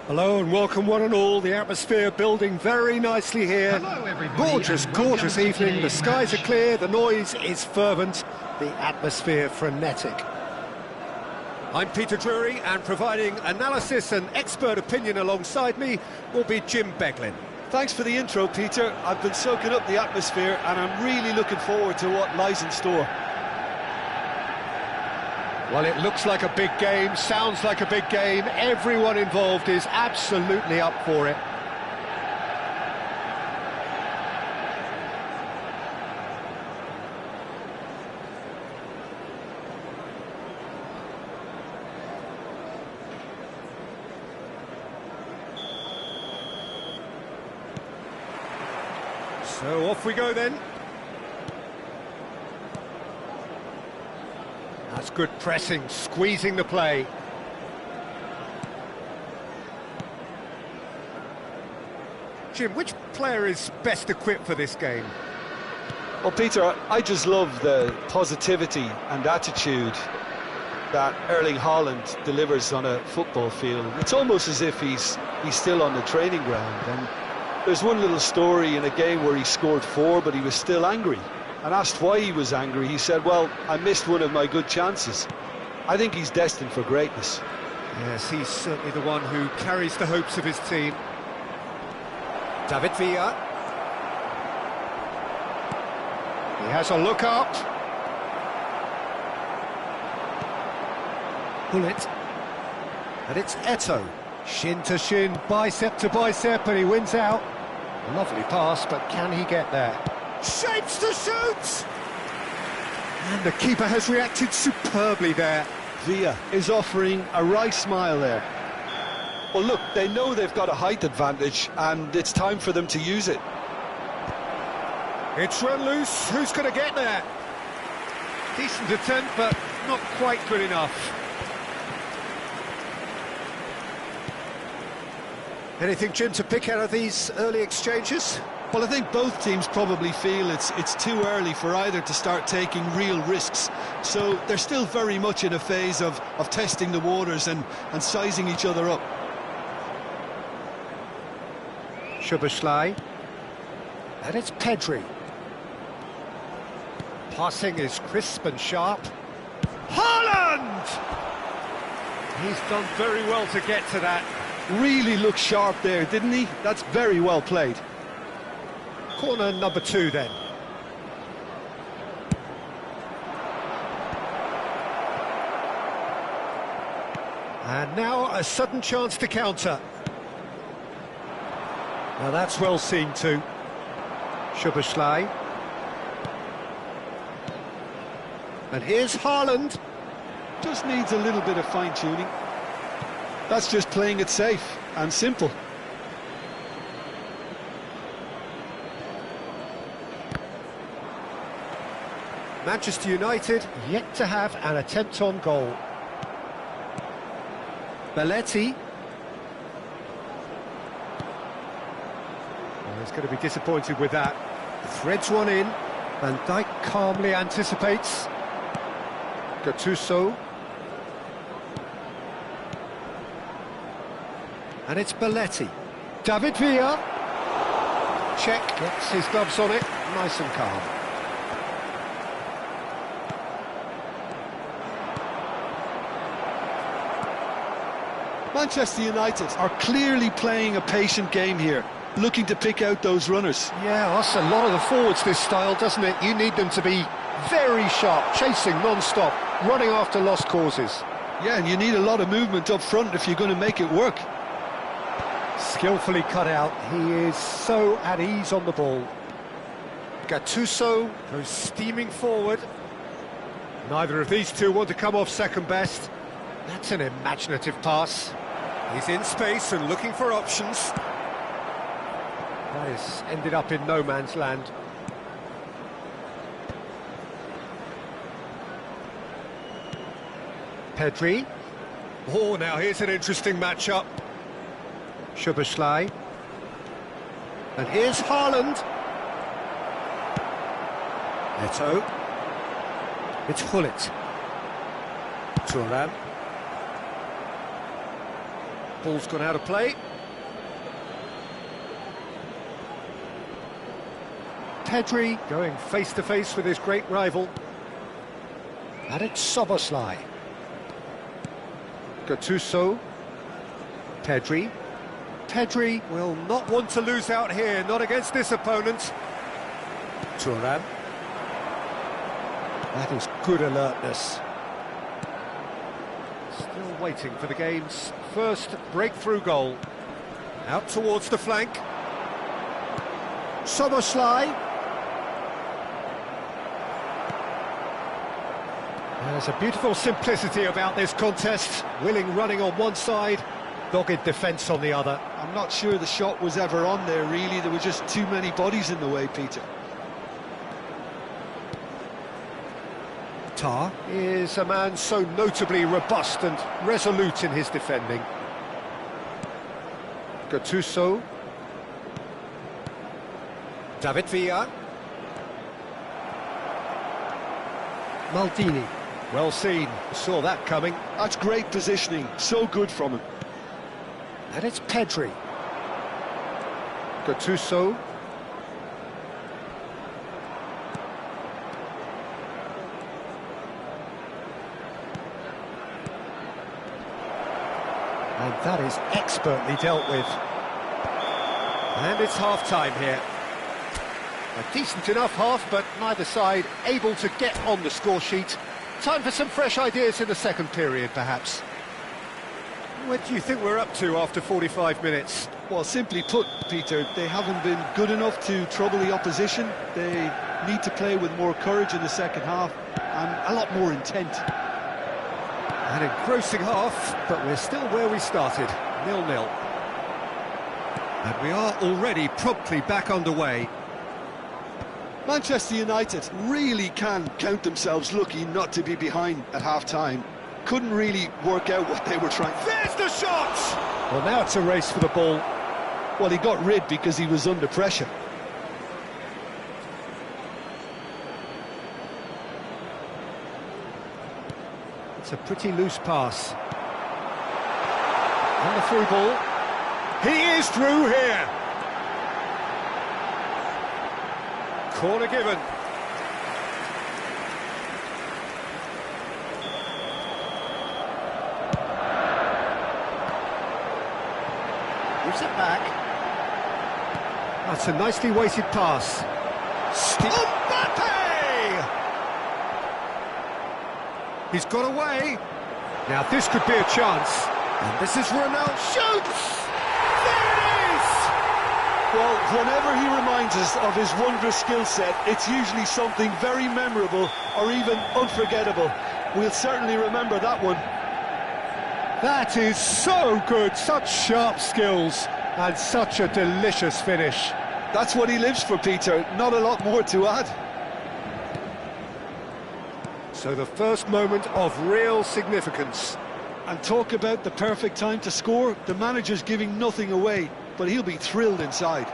Hello and welcome one and all. The atmosphere building very nicely here. Hello everybody. Gorgeous, and gorgeous welcome to evening. The today's skies are match. clear, the noise is fervent, the atmosphere frenetic. I'm Peter Drury, and providing analysis and expert opinion alongside me will be Jim Beglin. Thanks for the intro, Peter. I've been soaking up the atmosphere and I'm really looking forward to what lies in store. Well, it looks like a big game, sounds like a big game. Everyone involved is absolutely up for it. So off we go then. That's good pressing, squeezing the play. Jim, which player is best equipped for this game? Well, Peter, I just love the positivity and attitude that Erling Haaland delivers on a football field. It's almost as if he's still on the training ground. And there's one little story in a game where he scored 4, but he was still angry. And asked why he was angry, he said, well, I missed one of my good chances. I think he's destined for greatness. Yes, he's certainly the one who carries the hopes of his team. David Villa. He has a look up. Bullet. And it's Eto'o. Shin to shin, bicep to bicep, and he wins out. Lovely pass, but can he get there? Shapes to shoot! And the keeper has reacted superbly there. Villa is offering a wry smile there. Well, look, they know they've got a height advantage, and it's time for them to use it. It's run loose. Who's going to get there? Decent attempt, but not quite good enough. Anything, Jim, to pick out of these early exchanges? Well, I think both teams probably feel it's too early for either to start taking real risks. So they're still very much in a phase of testing the waters and sizing each other up. Szoboszlai. And it's Pedri. Passing is crisp and sharp. Haaland! He's done very well to get to that. Really looked sharp there, didn't he? That's very well played. Corner number 2 then. And now a sudden chance to counter. Now that's well seen too. Szoboszlai. And here's Haaland. Just needs a little bit of fine-tuning. That's just playing it safe and simple. Manchester United yet to have an attempt on goal. Belletti. Oh, he's going to be disappointed with that. Threads one in. Van Dijk calmly anticipates. Gattuso. And it's Belletti. David Villa. Check, gets his gloves on it. Nice and calm. Manchester United are clearly playing a patient game here, looking to pick out those runners. Yeah, that's a lot of the forwards, this style, doesn't it? You need them to be very sharp, chasing non-stop, running after lost causes. Yeah, and you need a lot of movement up front if you're going to make it work. Skillfully cut out, he is so at ease on the ball. Gattuso goes steaming forward. Neither of these two want to come off second best. That's an imaginative pass. He's in space and looking for options. That has ended up in no man's land. Pedri. Oh, now here's an interesting matchup. Szoboszlai. And here's Haaland. Eto'o. It's Gullit. Thuram. Ball's gone out of play. Pedri going face-to-face with his great rival. And it's Szoboszlai. Gattuso. Pedri. Pedri will not want to lose out here, not against this opponent. Thuram. That is good alertness. Still waiting for the game's first breakthrough goal. Out towards the flank. Szoboszlai. There's a beautiful simplicity about this contest. Willing running on one side, dogged defence on the other. I'm not sure the shot was ever on there, really. There were just too many bodies in the way, Peter. Tar is a man so notably robust and resolute in his defending. Gattuso. David Villa. Maldini. Well seen, saw that coming. That's great positioning, so good from him. And it's Pedri. Gattuso. And that is expertly dealt with. And it's half-time here. A decent enough half, but neither side able to get on the score sheet. Time for some fresh ideas in the second period, perhaps. What do you think we're up to after 45 minutes? Well, simply put, Peter, they haven't been good enough to trouble the opposition. They need to play with more courage in the second half and a lot more intent. An engrossing half, but we're still where we started, 0-0. And we are already promptly back underway. Manchester United really can count themselves lucky not to be behind at half-time. Couldn't really work out what they were trying. There's the shot! Well, now it's a race for the ball. Well, he got rid because he was under pressure. It's a pretty loose pass. And the through ball. He is through here! Corner given. Gives it back. That's a nicely weighted pass. Mbappe! He's got away. Now this could be a chance. And this is Ronaldo. Shoots! Well, whenever he reminds us of his wondrous skill set, it's usually something very memorable or even unforgettable. We'll certainly remember that one. That is so good, such sharp skills and such a delicious finish. That's what he lives for, Peter, not a lot more to add. So the first moment of real significance. And talk about the perfect time to score. The manager's giving nothing away, but he'll be thrilled inside.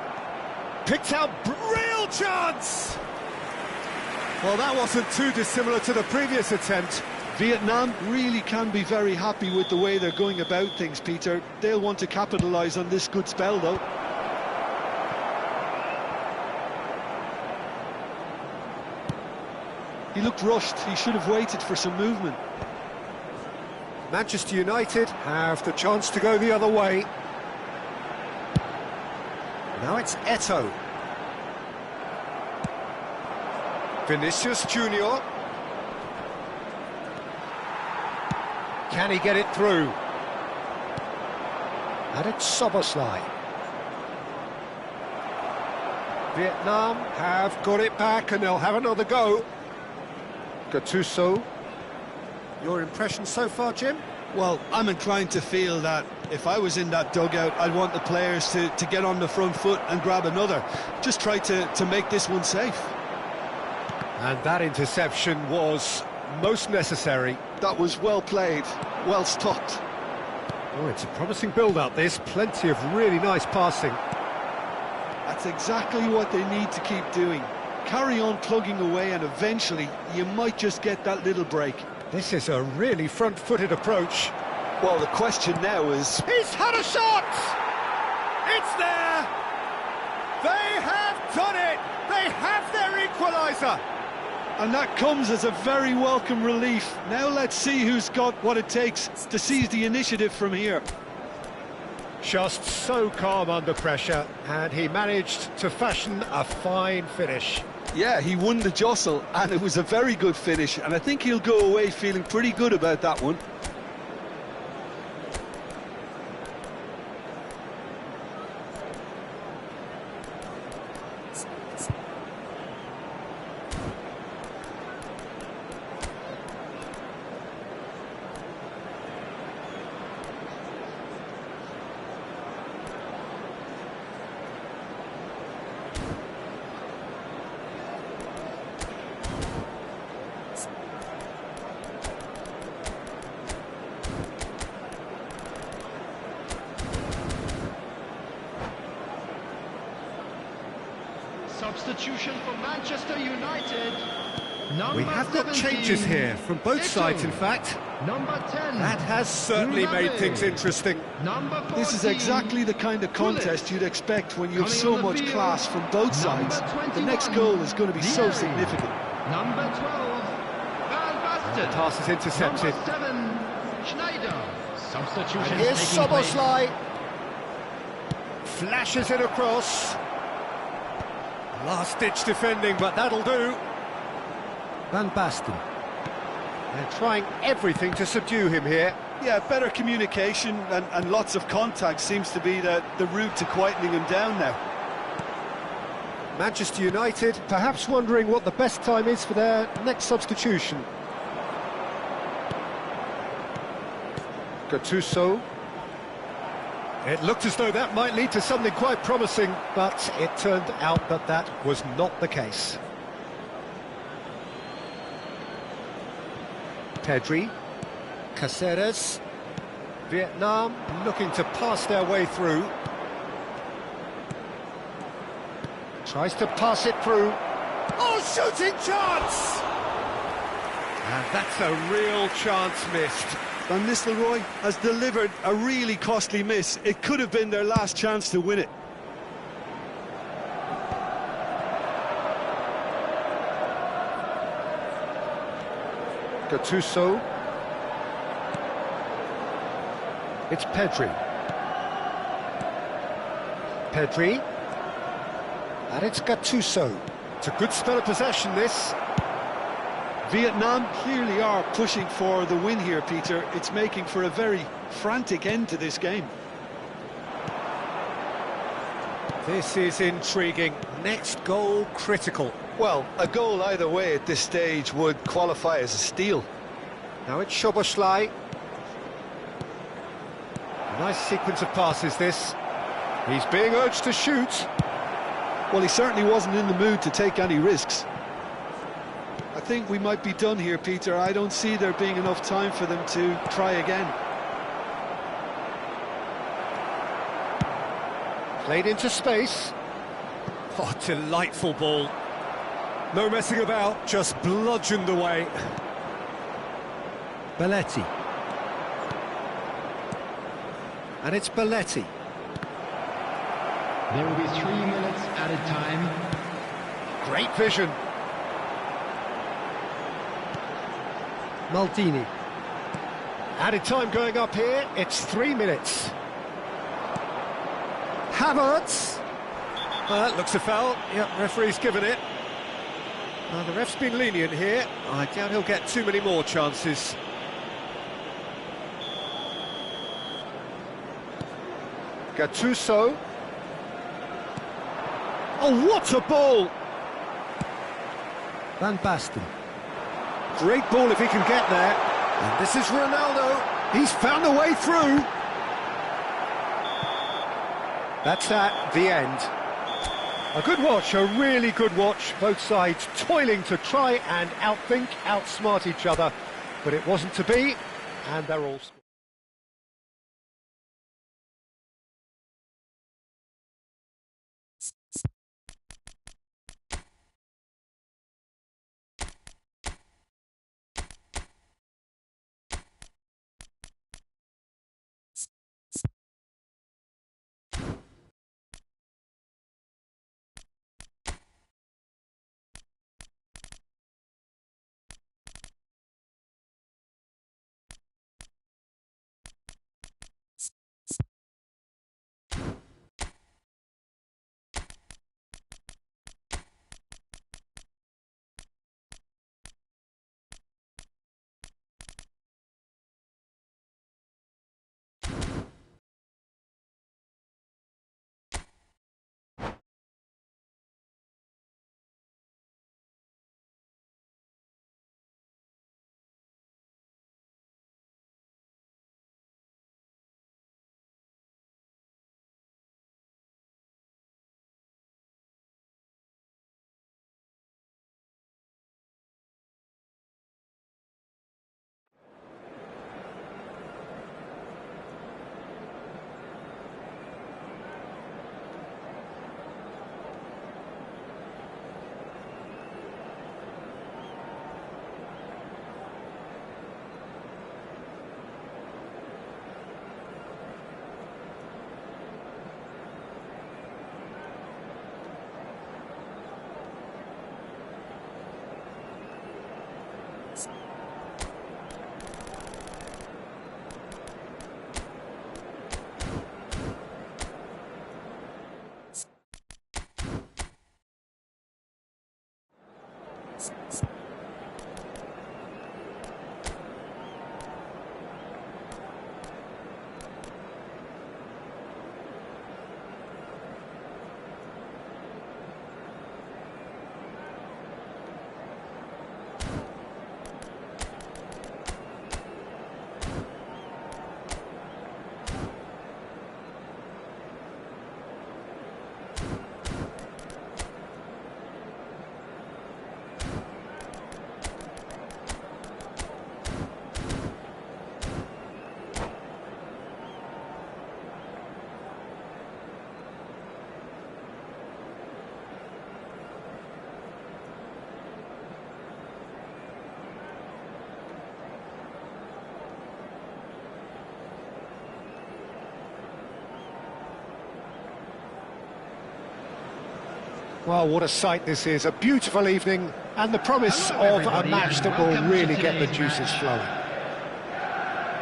Picked out, real chance! Well, that wasn't too dissimilar to the previous attempt. Vietnam really can be very happy with the way they're going about things, Peter. They'll want to capitalise on this good spell, though. He looked rushed. He should have waited for some movement. Manchester United have the chance to go the other way. Now it's Eto'o. Vinicius Junior. Can he get it through? And it's Szoboszlai. Vietnam have got it back and they'll have another go. Gattuso. Your impression so far, Jim? Well, I'm inclined to feel that if I was in that dugout, I'd want the players to get on the front foot and grab another. Just try to make this one safe. And that interception was most necessary. That was well played, well stopped. Oh, it's a promising build-up, this. Plenty of really nice passing. That's exactly what they need to keep doing. Carry on plugging away and eventually you might just get that little break. This is a really front-footed approach. Well, the question now is... He's had a shot! It's there! They have done it! They have their equaliser! And that comes as a very welcome relief. Now let's see who's got what it takes to seize the initiative from here. Just so calm under pressure, and he managed to fashion a fine finish. Yeah, he won the jostle, and it was a very good finish, and I think he'll go away feeling pretty good about that one. Substitution for Manchester United. We have got changes here from both sides, in fact. Number 10. That has certainly made things interesting. Number 14. This is exactly the kind of contest you'd expect when you have so much class from both sides. The next goal is going to be so significant. Number 12. Van Basten. The pass is intercepted. Number 7. Schneider. Substitution. And here's taking place. Szoboszlai. Flashes it across. Last-ditch defending, but that'll do. Van Basten. They're trying everything to subdue him here. Yeah, better communication and lots of contact seems to be the route to quietening him down now. Manchester United perhaps wondering what the best time is for their next substitution. Gattuso. It looked as though that might lead to something quite promising, but it turned out that that was not the case. Pedri. Caceres. Vietnam looking to pass their way through. Tries to pass it through. Oh, shooting chance! And that's a real chance missed. Van Nistelrooy has delivered a really costly miss. It could have been their last chance to win it. Gattuso. It's Pedri. Pedri. And it's Gattuso. It's a good spell of possession, this. Vietnam clearly are pushing for the win here, Peter. It's making for a very frantic end to this game. This is intriguing. Next goal critical. Well, a goal either way at this stage would qualify as a steal. Now it's Szoboszlai. Nice sequence of passes, this. He's being urged to shoot. Well, he certainly wasn't in the mood to take any risks. I think we might be done here, Peter. I don't see there being enough time for them to try again. Played into space. Oh, delightful ball. No messing about, just bludgeoned away. Belletti. And it's Belletti. There will be 3 minutes added time. Great vision. Maldini. Added time going up here, it's 3 minutes. Havertz. That looks a foul. Yep, referee's given it. The ref's been lenient here. I doubt he'll get too many more chances. Gattuso. Oh, what a ball! Van Basten. Great ball if he can get there. And this is Ronaldo. He's found a way through. That's that, the end. A good watch, a really good watch. Both sides toiling to try and outthink, outsmart each other. But it wasn't to be, and they're all... Well, what a sight this is. A beautiful evening and the promise Hello, of a everybody, match and that will welcome to really get the today's juices match. flowing.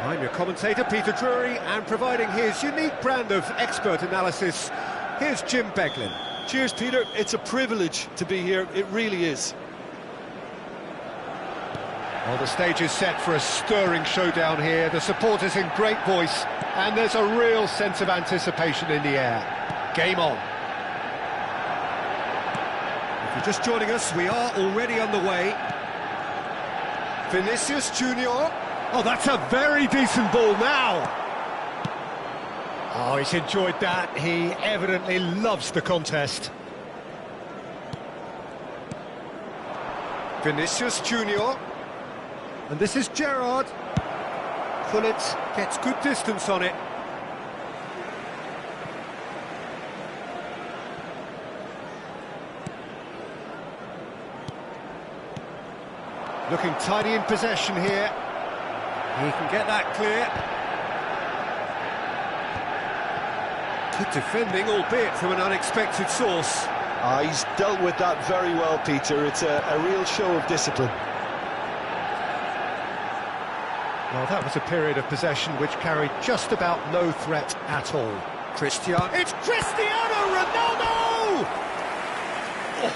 I'm your commentator, Peter Drury, and providing his unique brand of expert analysis, here's Jim Beglin. Cheers, Peter. It's a privilege to be here. It really is. Well, the stage is set for a stirring showdown here. The supporters in great voice, and there's a real sense of anticipation in the air. Game on. If you're just joining us, we are already underway. Vinicius Junior. Oh, that's a very decent ball now. Oh, he's enjoyed that. He evidently loves the contest. Vinicius Junior. And this is Gerrard. Gullit gets good distance on it. Looking tidy in possession here. He can get that clear. Good defending, albeit from an unexpected source. He's dealt with that very well, Peter. It's a real show of discipline. Well, that was a period of possession which carried just about no threat at all. It's Cristiano Ronaldo! Oh,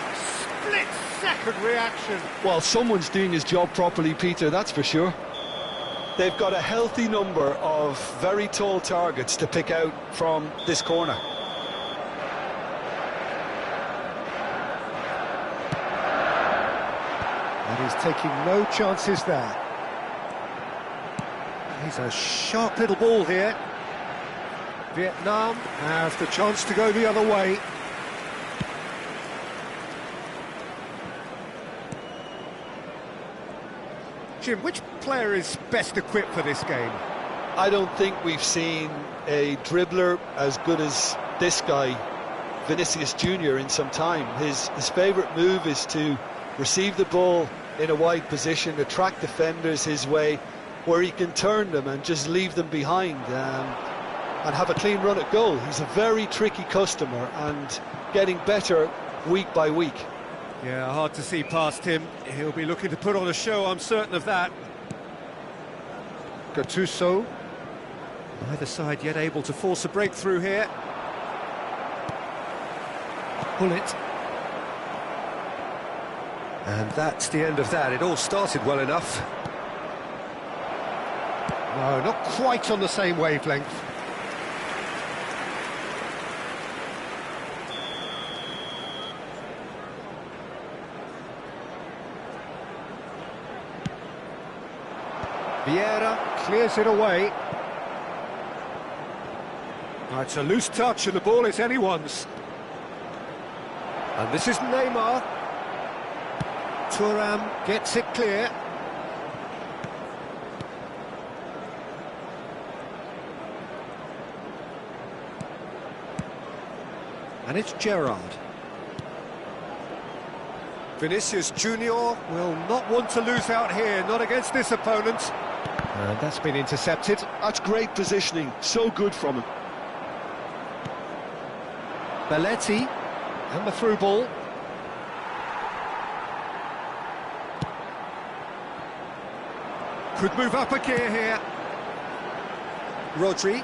split-second reaction. Well, someone's doing his job properly, Peter, that's for sure. They've got a healthy number of very tall targets to pick out from this corner. And he's taking no chances there. He's a sharp little ball here. Vietnam has the chance to go the other way. Jim, which player is best equipped for this game? I don't think we've seen a dribbler as good as this guy, Vinicius Junior, in some time. His favourite move is to receive the ball in a wide position, attract defenders his way, where he can turn them and just leave them behind and have a clean run at goal. He's a very tricky customer and getting better week by week. Yeah, hard to see past him. He'll be looking to put on a show, I'm certain of that. Gattuso. Neither side yet able to force a breakthrough here. Gullit. And that's the end of that. It all started well enough. No, not quite on the same wavelength. Vieira clears it away. Oh, it's a loose touch and the ball is anyone's. And this is Neymar. Thuram gets it clear. And it's Gerrard. Vinicius Junior will not want to lose out here, not against this opponent. And that's been intercepted. That's great positioning, so good from him. Belletti, and the through ball. Could move up a gear here. Rodri.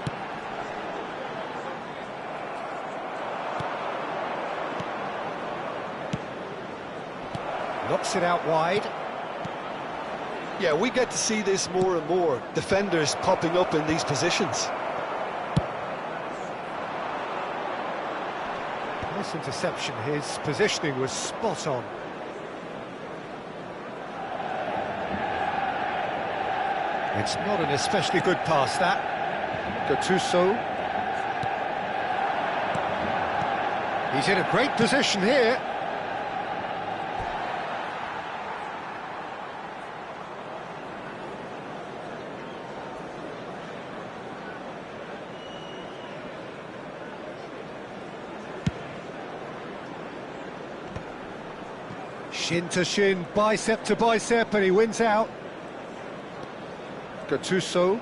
Knocks it out wide. Yeah, we get to see this more and more. Defenders popping up in these positions. Nice interception. His positioning was spot on. It's not an especially good pass, that. Gattuso. He's in a great position here. Shin to shin, bicep to bicep, and he wins out. Gattuso.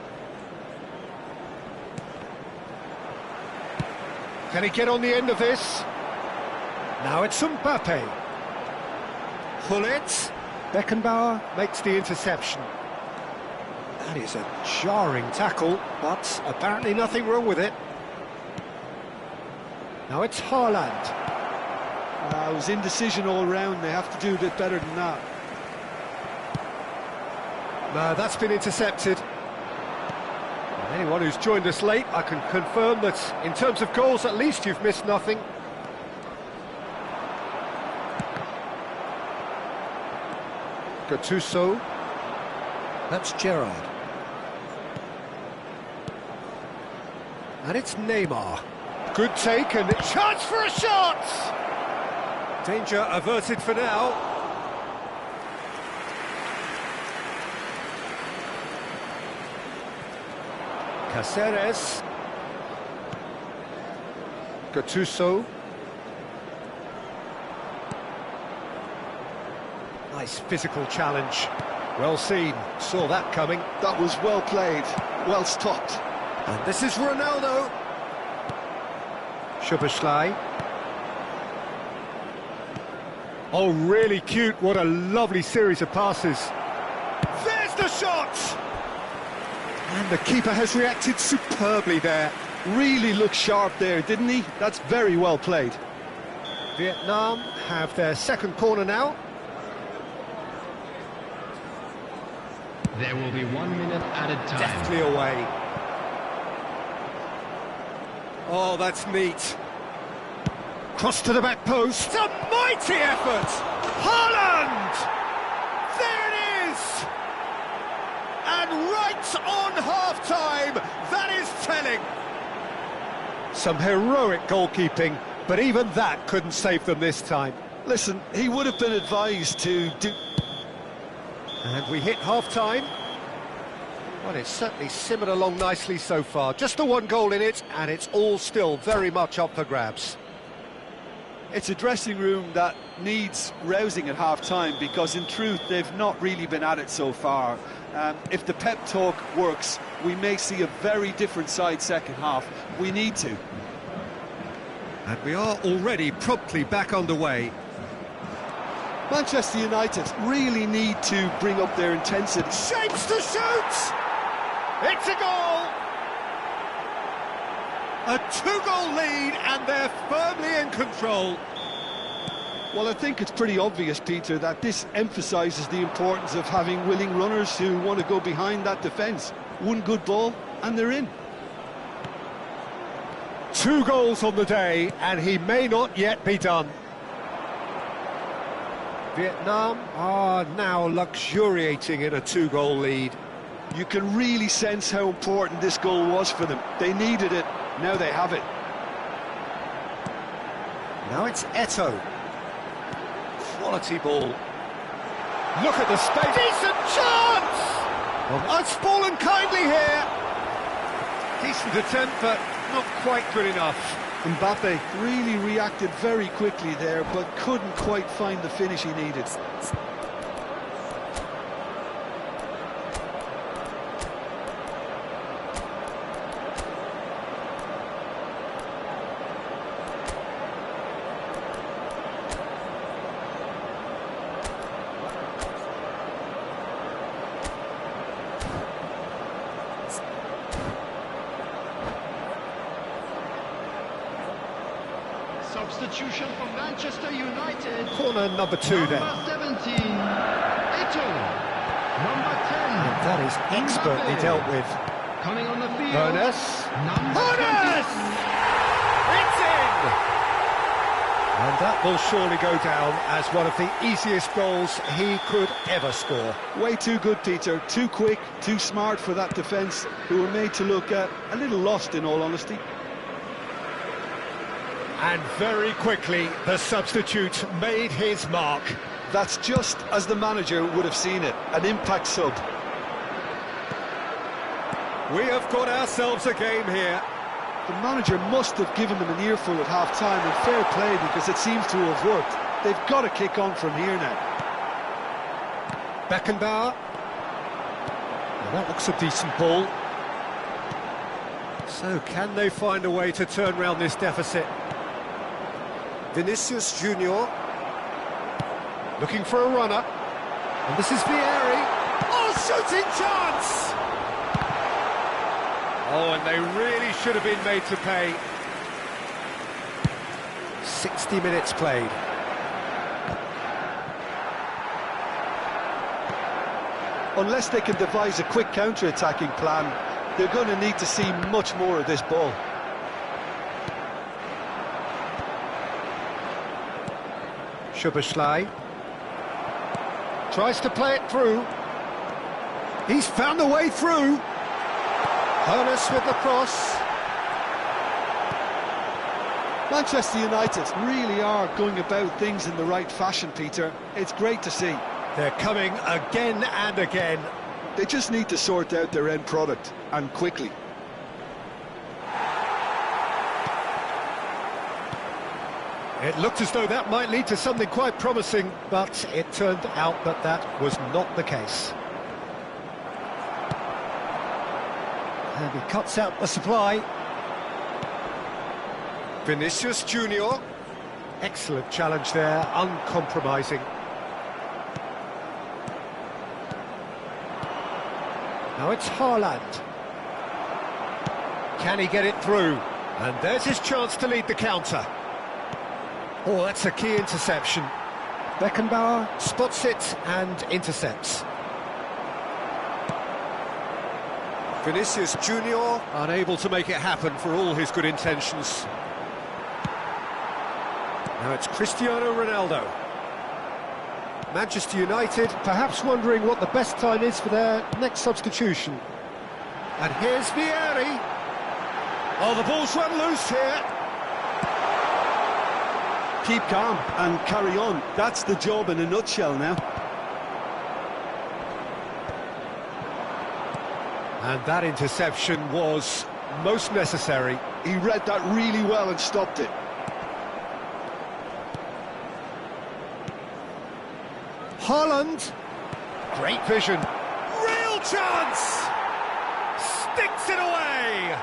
Can he get on the end of this? Now it's Mbappe. Gullit. Beckenbauer makes the interception. That is a jarring tackle, but apparently nothing wrong with it. Now it's Haaland. It was indecision all round. They have to do a bit better than that. No, that's been intercepted. And anyone who's joined us late, I can confirm that in terms of goals, at least you've missed nothing. Gattuso. That's Gerrard. And it's Neymar. Good take and chance for a shot! Danger averted for now. Cáceres. Gattuso. Nice physical challenge. Well seen, saw that coming. That was well played, well stopped. And this is Ronaldo. Szoboszlai. Oh, really cute. What a lovely series of passes. There's the shot! And the keeper has reacted superbly there. Really looked sharp there, didn't he? That's very well played. Vietnam have their second corner now. There will be 1 minute added time. Deftly away. Oh, that's neat. Cross to the back post. A mighty effort! Haaland! There it is! And right on half-time, that is telling. Some heroic goalkeeping, but even that couldn't save them this time. Listen, he would have been advised to do... And we hit half-time. Well, it's certainly simmered along nicely so far. Just the one goal in it, and it's all still very much up for grabs. It's a dressing room that needs rousing at half-time, because in truth they've not really been at it so far. If the pep talk works, we may see a very different side second half. We need to. And we are already promptly back underway. Manchester United really need to bring up their intensity. Shapes to shoot! It's a goal! A two-goal lead, and they're firmly in control. Well, I think it's pretty obvious, Peter, that this emphasises the importance of having willing runners who want to go behind that defence. One good ball, and they're in. 2 goals on the day, and he may not yet be done. Vietnam are now luxuriating in a 2-goal lead. You can really sense how important this goal was for them. They needed it, now they have it. Now it's Eto'o. Quality ball. Look at the space. Decent chance! Well, it's fallen kindly here. Decent attempt, but not quite good enough. Mbappe really reacted very quickly there, but couldn't quite find the finish he needed. Substitution for Manchester United. Corner number 2 then. Number 17, Eto'o. Number 10. And that is expertly Mbappe. dealt with. Coming on the field. Hoeneß. Number Hoeneß! 20. It's in! And that will surely go down as one of the easiest goals he could ever score. Way too good, Peter. Too quick, too smart for that defence, who were made to look a little lost, in all honesty. And very quickly, the substitute made his mark. That's just as the manager would have seen it, an impact sub. We have got ourselves a game here. The manager must have given them an earful at half-time, and fair play, because it seems to have worked. They've got to kick on from here now. Beckenbauer. Well, that looks a decent ball. So, can they find a way to turn round this deficit? Vinicius Junior. Looking for a runner. And this is Vieri. Oh, shooting chance! Oh, and they really should have been made to pay. 60 minutes played. Unless they can devise a quick counter-attacking plan, they're going to need to see much more of this ball. Szoboszlai tries to play it through. He's found a way through. Hoeneß with the cross. Manchester United really are going about things in the right fashion, Peter. It's great to see. They're coming again and again. They just need to sort out their end product, and quickly. It looked as though that might lead to something quite promising, but it turned out that that was not the case. And he cuts out the supply. Vinicius Junior. Excellent challenge there, uncompromising. Now it's Haaland. Can he get it through? And there's his chance to lead the counter. Oh, that's a key interception. Beckenbauer spots it and intercepts. Vinicius Junior unable to make it happen for all his good intentions. Now it's Cristiano Ronaldo. Manchester United perhaps wondering what the best time is for their next substitution. And here's Vieri. Oh, the ball's run loose here. Keep calm and carry on. That's the job in a nutshell now. And that interception was most necessary. He read that really well and stopped it. Haaland. Great vision. Real chance! Sticks it away!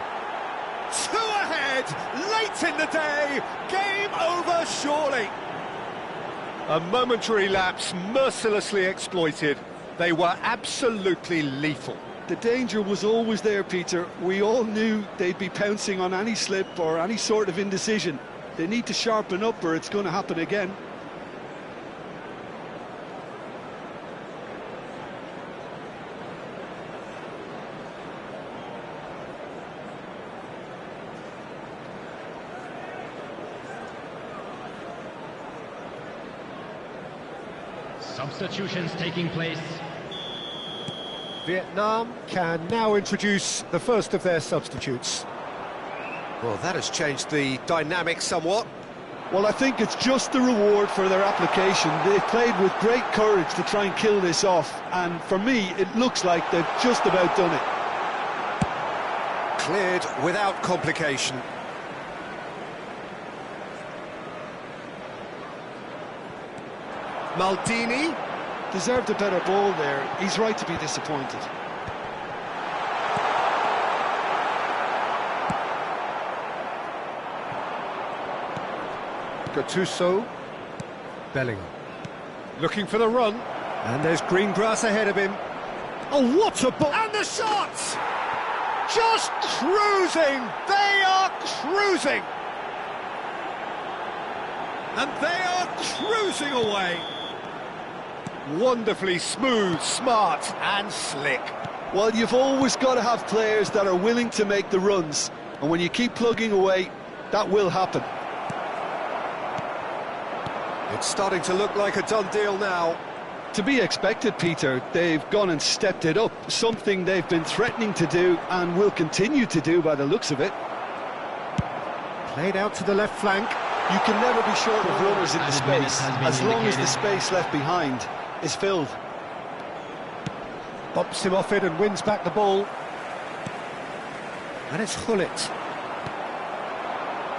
2 ahead, late in the day, game over surely. A momentary lapse mercilessly exploited. They were absolutely lethal. The danger was always there, Peter. We all knew they'd be pouncing on any slip or any sort of indecision. They need to sharpen up or it's going to happen again. Substitutions taking place. Vietnam can now introduce the first of their substitutes. Well, that has changed the dynamic somewhat. Well, I think it's just the reward for their application. They've played with great courage to try and kill this off, and for me, it looks like they've just about done it. Cleared without complication. Maldini. Deserved a better ball there. He's right to be disappointed. Gattuso. Bellingham. Looking for the run. And there's green grass ahead of him. Oh, what a ball! And the shot! Just cruising! They are cruising! And they are cruising away! Wonderfully smooth, smart and slick. Well, you've always got to have players that are willing to make the runs, and when you keep plugging away, that will happen. It's starting to look like a done deal now. To be expected, Peter. They've gone and stepped it up, something they've been threatening to do and will continue to do by the looks of it. Played out to the left flank. You can never be short of runners in the Added minutes space, has been as long as the indicated. space left behind is filled. Bumps him off it and wins back the ball. And it's Gullit.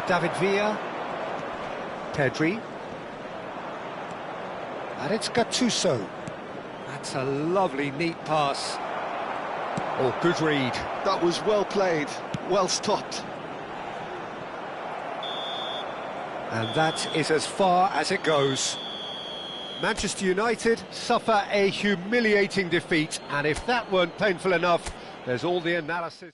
David Villa. Pedri. And it's Gattuso. That's a lovely, neat pass. Oh, good read. That was well played, well stopped. And that is as far as it goes. Manchester United suffer a humiliating defeat, and if that weren't painful enough, there's all the analysis.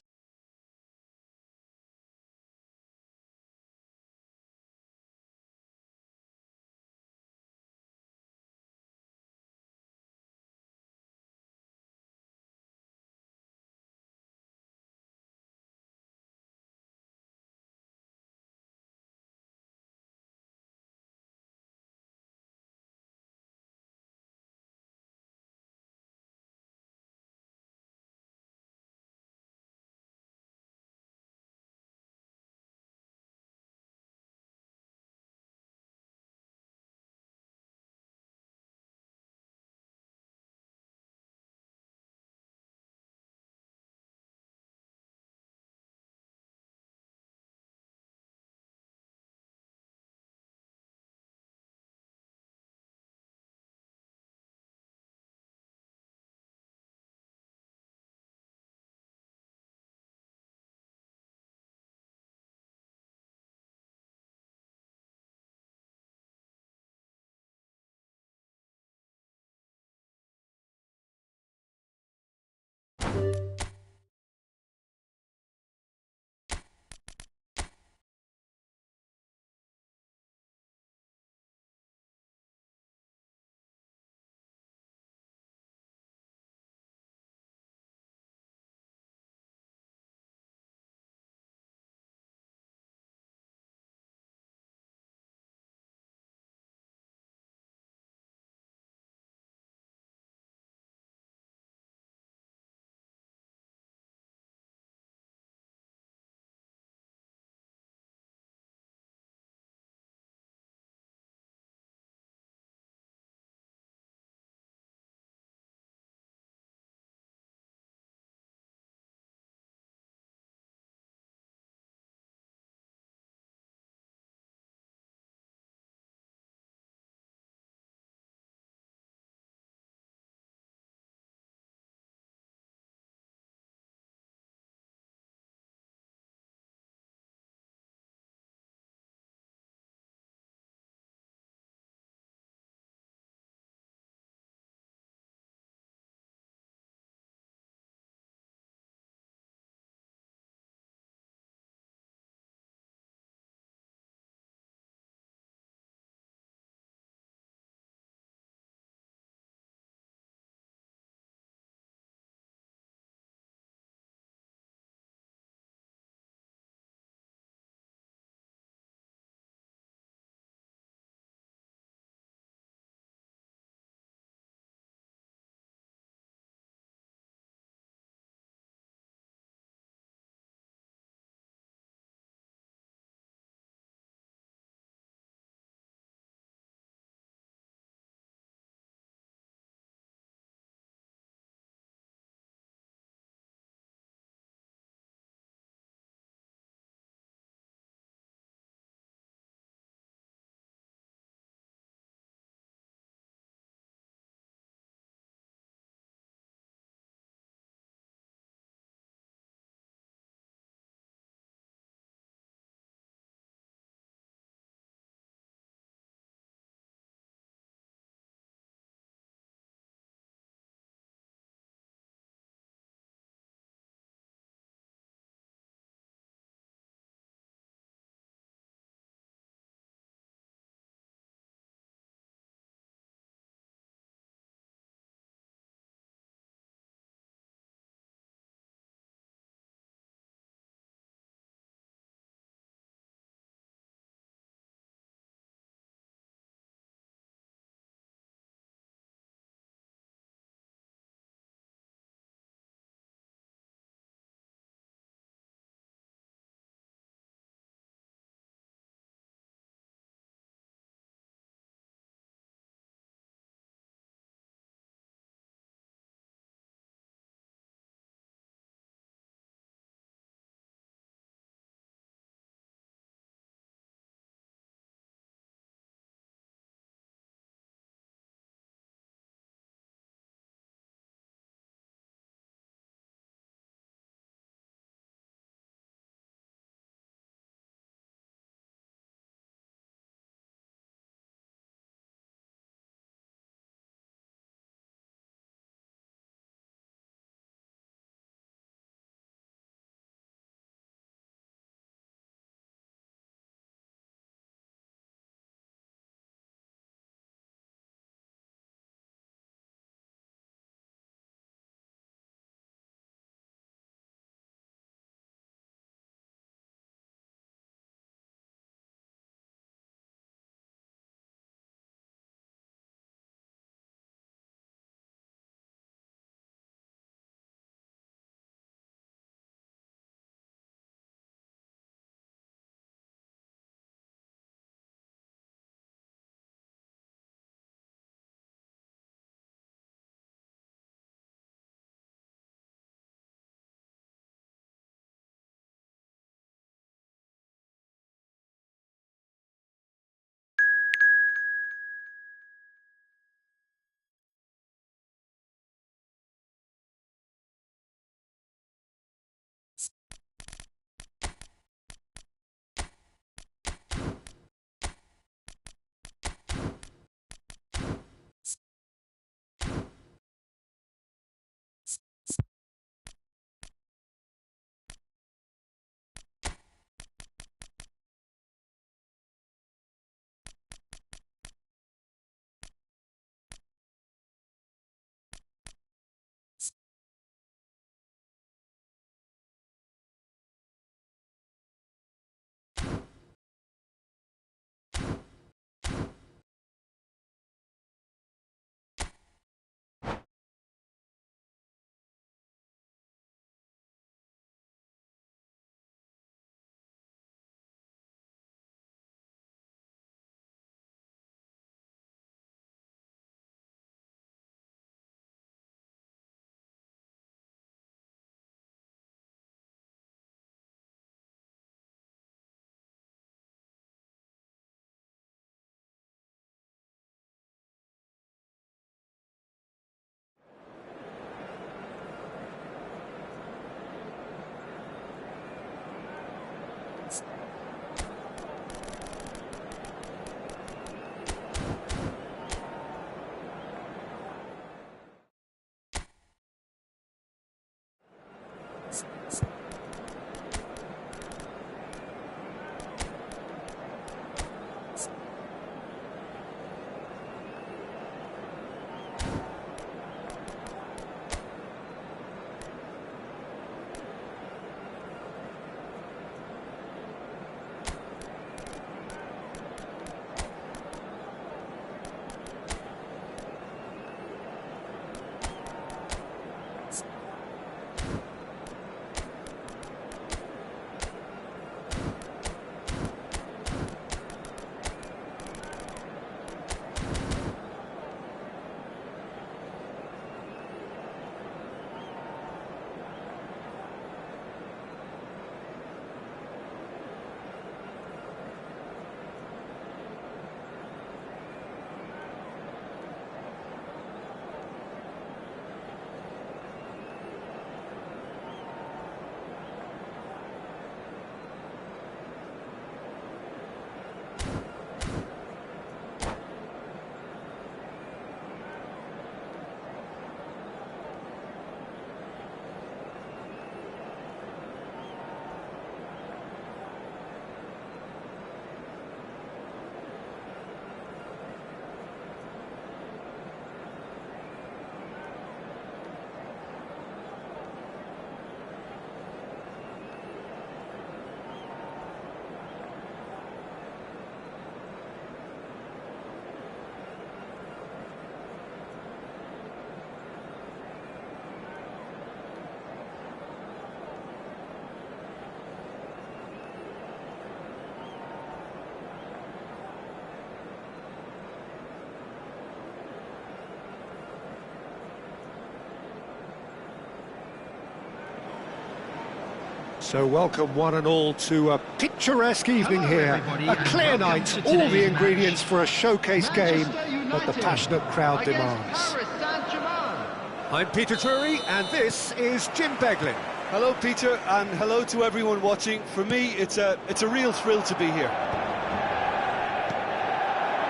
So welcome one and all to a picturesque evening Hello, here. everybody, A and clear welcome night, to all the today's ingredients match. for a showcase game Manchester that the United passionate crowd against demands. Paris Saint-Germain. I'm Peter Drury and this is Jim Beglin. Hello, Peter, and hello to everyone watching. For me, it's a real thrill to be here.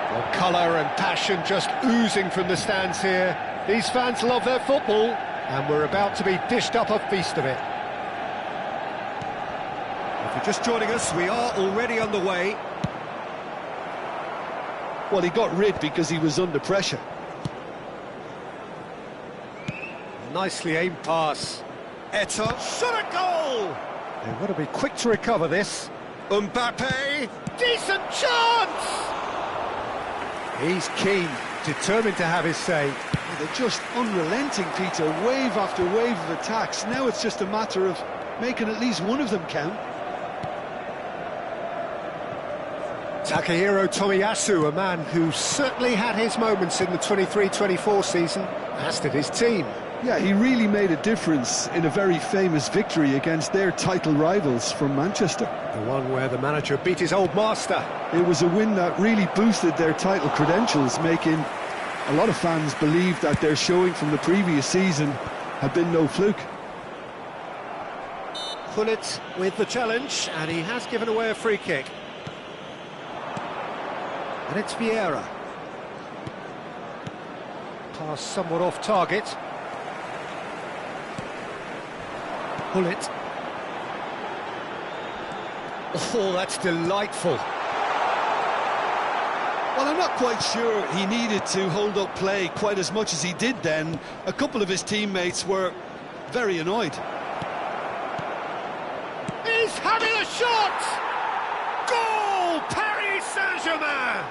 Well, colour and passion just oozing from the stands here. These fans love their football and we're about to be dished up a feast of it. If you're just joining us, we are already underway. Well, he got rid because he was under pressure. Nicely aimed pass. Eto'o, shot a goal! They've got to be quick to recover this. Mbappe, decent chance! He's keen, determined to have his say. They're just unrelenting, Peter, wave after wave of attacks. Now it's just a matter of making at least one of them count. Takahiro Tomiyasu, a man who certainly had his moments in the 23-24 season, as did his team. Yeah, he really made a difference in a very famous victory against their title rivals from Manchester. The one where the manager beat his old master. It was a win that really boosted their title credentials, making a lot of fans believe that their showing from the previous season had been no fluke. Gullit with the challenge, and he has given away a free kick. And it's Vieira. Pass somewhat off target. Gullit. Oh, that's delightful. Well, I'm not quite sure he needed to hold up play quite as much as he did then. A couple of his teammates were very annoyed. He's having a shot! Goal! Paris Saint-Germain!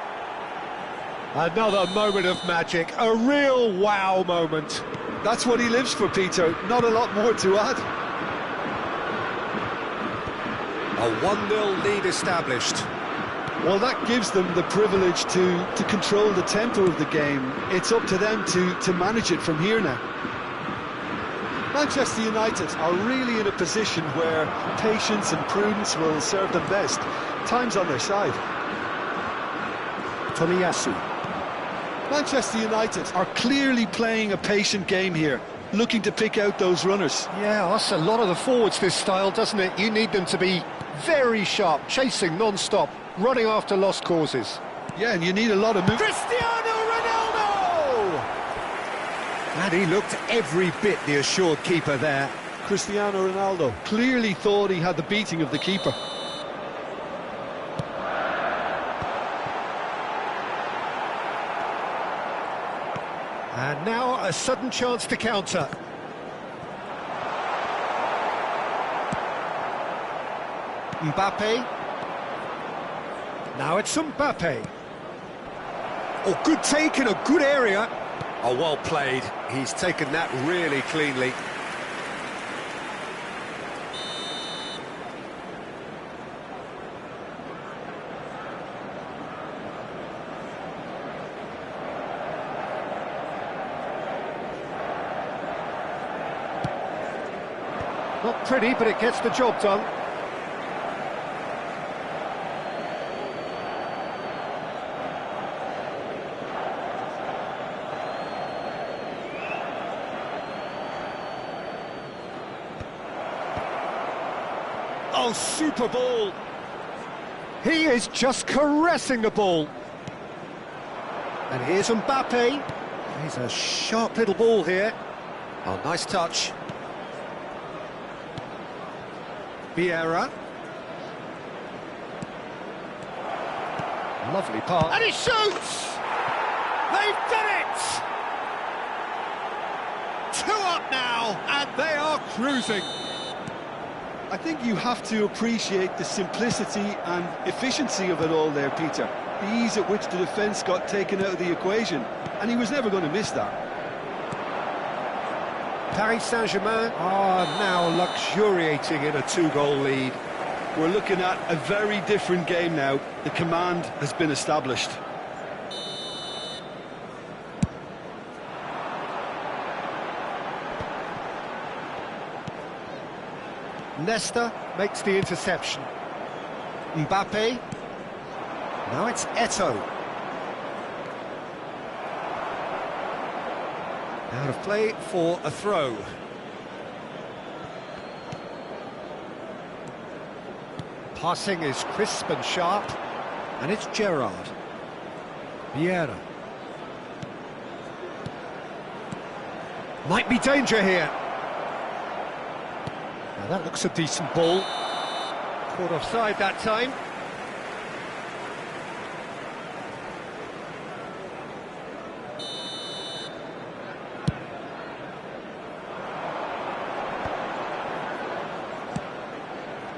Another moment of magic, a real wow moment. That's what he lives for, Peter. Not a lot more to add. A 1-0 lead established. Well, that gives them the privilege to control the tempo of the game. It's up to them to manage it from here now. Manchester United are really in a position where patience and prudence will serve them best. Time's on their side. Tomiyasu. Manchester United are clearly playing a patient game here, looking to pick out those runners. Yeah, that's a lot of the forwards, this style, doesn't it? You need them to be very sharp, chasing non-stop, running after lost causes. Yeah, and you need a lot of movement. Cristiano Ronaldo! And he looked every bit the assured keeper there. Cristiano Ronaldo clearly thought he had the beating of the keeper. And now a sudden chance to counter. Mbappe. Now it's Mbappe. Oh, good take in a good area. Oh, well played. He's taken that really cleanly. Not pretty, but it gets the job done. Oh, super ball. He is just caressing the ball. And here's Mbappe. He's a sharp little ball here. Oh, nice touch. Vieira. Lovely pass. And he shoots! They've done it! 2 up now, and they are cruising. I think you have to appreciate the simplicity and efficiency of it all there, Peter. The ease at which the defence got taken out of the equation, and he was never going to miss that. Paris Saint-Germain are now luxuriating in a 2-goal lead. We're looking at a very different game now. The command has been established. Nesta makes the interception. Mbappe. Now it's Eto'o. Out of play for a throw. Passing is crisp and sharp, and it's Gerrard. Vieira. Might be danger here. Now that looks a decent ball. Caught offside that time.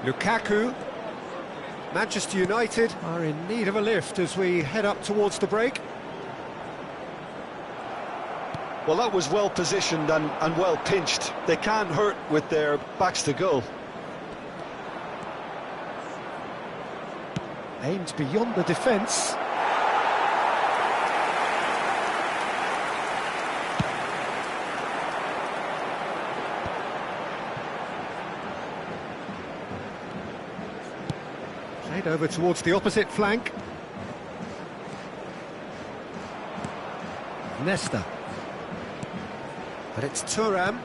Lukaku. Manchester United are in need of a lift as we head up towards the break. Well, that was well positioned and well pinched. They can't hurt with their backs to goal. Aimed beyond the defence. Played over towards the opposite flank. Nesta. But it's Thuram.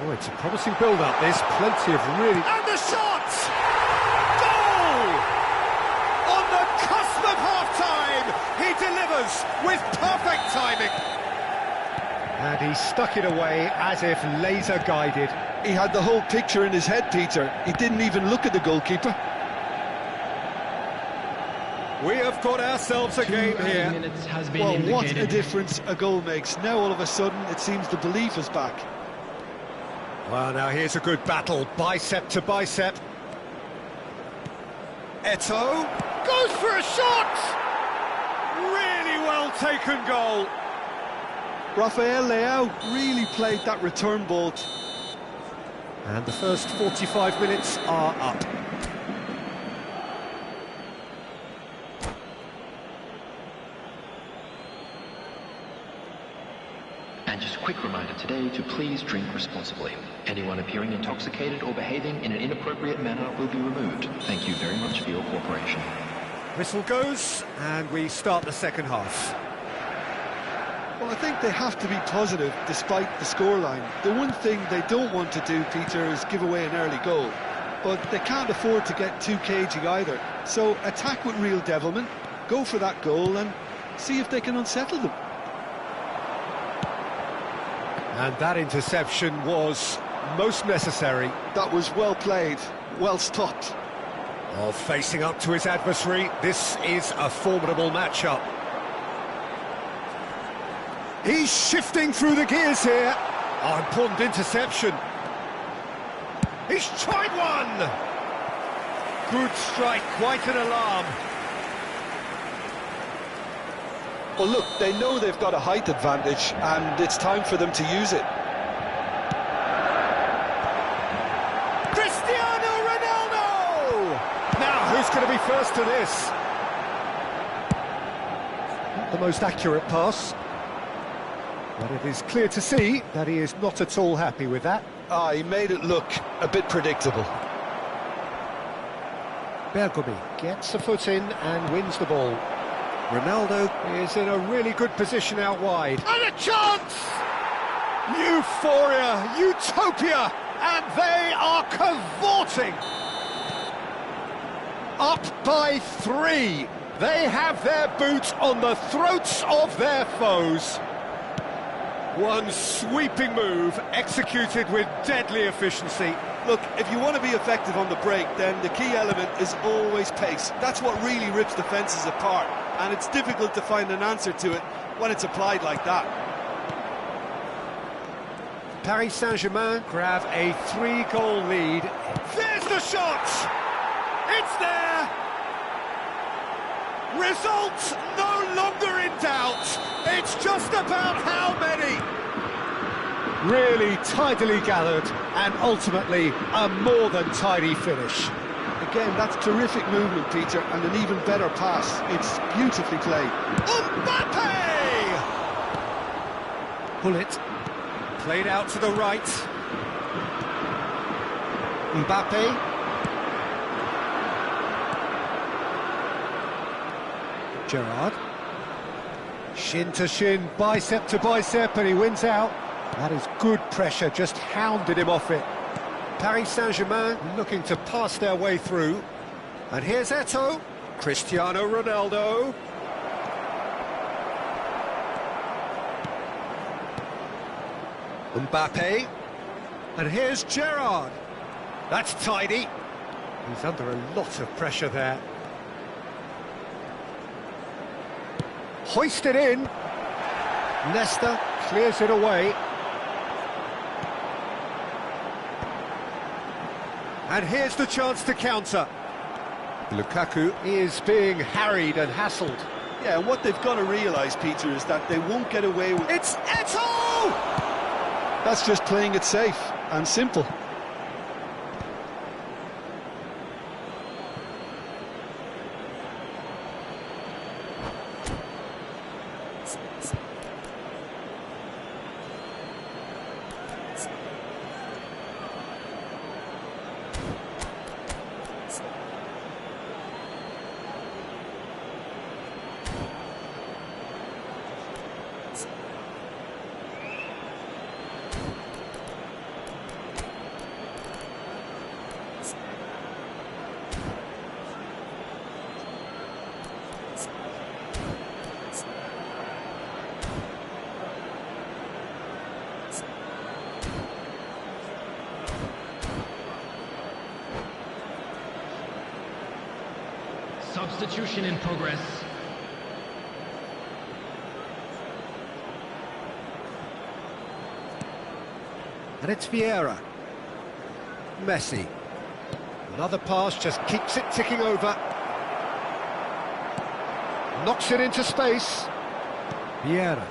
Oh, it's a promising build-up. There's plenty of really... And the shot! Goal! On the cusp of half-time, he delivers with perfect timing. And he stuck it away as if laser-guided. He had the whole picture in his head, Peter. He didn't even look at the goalkeeper. We have got ourselves a game here. Well, what a difference a goal makes. Now all of a sudden it seems the belief is back. Well, now here's a good battle, bicep to bicep. Eto'o goes for a shot! Really well taken goal. Rafael Leao really played that return ball. And the first 45 minutes are up. And just a quick reminder today to please drink responsibly. Anyone appearing intoxicated or behaving in an inappropriate manner will be removed. Thank you very much for your cooperation. Whistle goes, and we start the second half. Well, I think they have to be positive despite the scoreline. The one thing they don't want to do, Peter, is give away an early goal. But they can't afford to get too cagey either. So attack with real devilment, go for that goal and see if they can unsettle them. And that interception was most necessary. That was well played, well stopped. Oh, facing up to his adversary, this is a formidable matchup. He's shifting through the gears here. Oh, important interception. He's tried one! Good strike, quite an alarm. Well, look, they know they've got a height advantage, and it's time for them to use it. Cristiano Ronaldo! Now, who's going to be first to this? Not the most accurate pass. But it is clear to see that he is not at all happy with that. Ah, he made it look a bit predictable. Bergomi gets a foot in and wins the ball. Ronaldo is in a really good position out wide. And a chance! Euphoria, utopia, and they are cavorting. Up by 3. They have their boot on the throats of their foes. One sweeping move, executed with deadly efficiency. Look, if you want to be effective on the break, then the key element is always pace. That's what really rips defences apart, and it's difficult to find an answer to it when it's applied like that. Paris Saint-Germain grab a 3-goal lead. There's the shot! It's there! Result no longer in doubt. It's just about how many. Really tidily gathered and ultimately a more than tidy finish. Again, that's terrific movement, Peter, and an even better pass. It's beautifully played. Mbappe! Bullet played out to the right. Mbappe. Gerrard. Shin to shin, bicep to bicep, and he wins out. That is good pressure, just hounded him off it. Paris Saint-Germain looking to pass their way through. And here's Eto'o, Cristiano Ronaldo. Mbappe. And here's Gerrard. That's tidy. He's under a lot of pressure there. Hoisted in. Nesta clears it away. And here's the chance to counter. Lukaku is being harried and hassled. Yeah, and what they've got to realise, Peter, is that they won't get away with... It's Eto'o! That's just playing it safe and simple. Substitution in progress. And it's Vieira. Messi. Another pass, just keeps it ticking over. Knocks it into space. Vieira.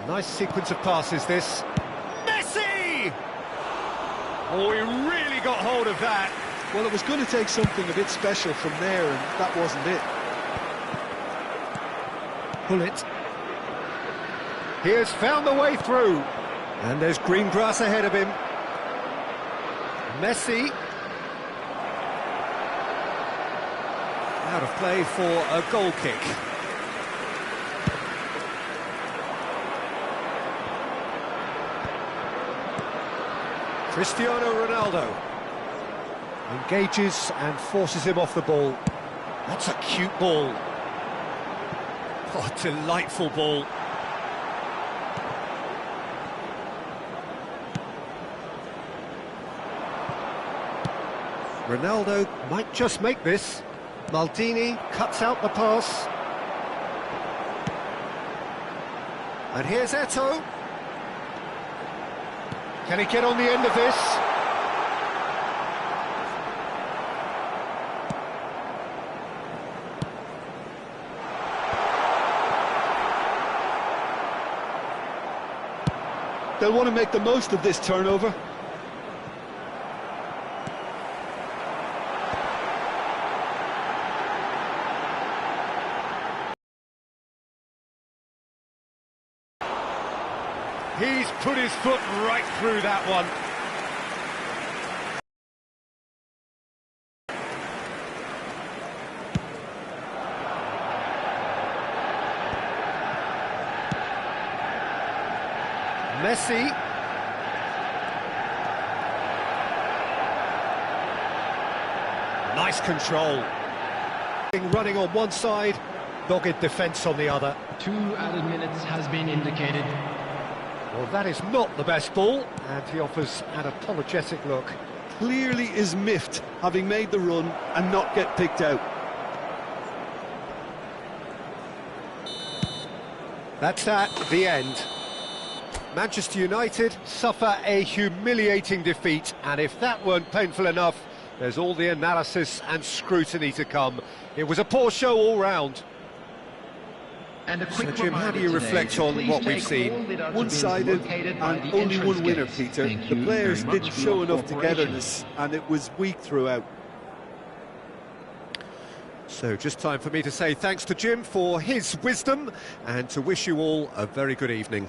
Nice sequence of passes, this. Messi! Oh, he really got hold of that. Well, it was going to take something a bit special from there, and that wasn't it. Bullet. He has found the way through. And there's green grass ahead of him. Messi. Out of play for a goal kick. Cristiano Ronaldo engages and forces him off the ball. That's a cute ball. Oh, delightful ball. Ronaldo might just make this. Maldini cuts out the pass. And here's Eto'o. Can he get on the end of this? They'll want to make the most of this turnover. He's put his foot right through that one. Messi. Nice control. Running on one side, dogged defence on the other. 2 added minutes has been indicated. Well, that is not the best ball, and he offers an apologetic look. Clearly is miffed, having made the run and not get picked out. That's at the end. Manchester United suffer a humiliating defeat, and if that weren't painful enough, there's all the analysis and scrutiny to come. It was a poor show all round. And a quick So, Jim, how do you reminder reflect today to on please what we've take seen? all the data One-sided located by and the only one entrance winner, gates. Peter. Thank The you players very much didn't for show your enough cooperation. togetherness, and it was weak throughout. So just time for me to say thanks to Jim for his wisdom and to wish you all a very good evening.